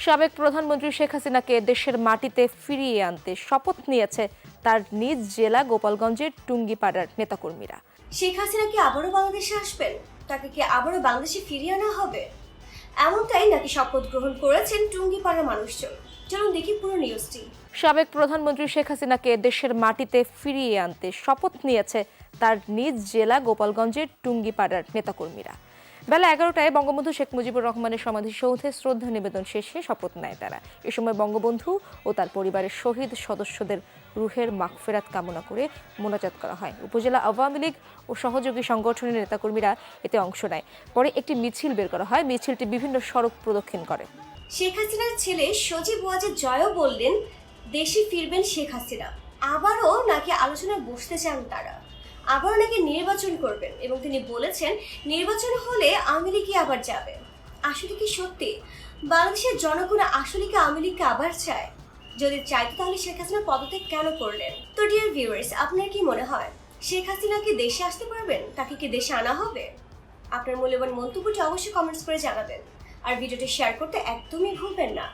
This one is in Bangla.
সাবেক প্রধানমন্ত্রী শেখ হাসিনাকে দেশের মাটিতে ফিরিয়ে আনতে শপথ নিয়েছে তার নিজ জেলা গোপালগঞ্জের টুঙ্গিপাড়ার নেতাকর্মীরা। শেখ হাসিনা কি আবারও বাংলাদেশে আসবেন? তাকে কি আবারও বাংলাদেশে ফিরিয়ে আনা হবে? এমনটাই নাকি শপথ গ্রহণ করেছেন টুঙ্গিপাড়ার মানুষজন। চলুন দেখি পুরো নিউজটি। সাবেক প্রধানমন্ত্রী শেখ হাসিনাকে দেশের মাটিতে ফিরিয়ে আনতে শপথ নিয়েছে তার নিজ জেলা গোপালগঞ্জের টুঙ্গিপাড়ার নেতাকর্মীরা। বেলা 11টায় বঙ্গবন্ধু শেখ মুজিবুর রহমানের সমাধিসৌধে শ্রদ্ধা নিবেদন শেষে শপথ নেয় তারা। এ সময় বঙ্গবন্ধু ও তার পরিবারের শহীদ সদস্যদের রুহের মাগফিরাত কামনা করে মোনাজাত করা হয়। উপজেলা আওয়ামী লীগ ও সহযোগী সংগঠনের নেতাকর্মীরা এতে অংশ নেয়। পরে একটি মিছিল বের করা হয়। মিছিলটি বিভিন্ন সড়ক প্রদক্ষিণ করে। শেখ হাসিনার ছেলে সজীব ওয়াজেদ জয়ও বললেন দেশে ফিরবেন শেখ হাসিনা। আবারও নাকি আলোচনায় বসতে চান তারা, আবারও নাকি নির্বাচন করবেন এবং তিনি বলেছেন নির্বাচন হলে আওয়ামী লীগই আবার যাবে। আসলে কি সত্যি বাংলাদেশের জনগণ আসলে কি আওয়ামী লীগকে আবার চায়? যদি চাইতো তাহলে শেখ হাসিনা পদত্যাগ কেন করলেন? তো ডিয়ার ভিউয়ার্স, আপনার কি মনে হয় শেখ হাসিনা কি দেশে আসতে পারবেন? তাকে কি দেশে আনা হবে? আপনার মূল্যবান মন্তব্যটি অবশ্যই কমেন্টস করে জানাবেন আর ভিডিওটি শেয়ার করতে একদমই ভুলবেন না।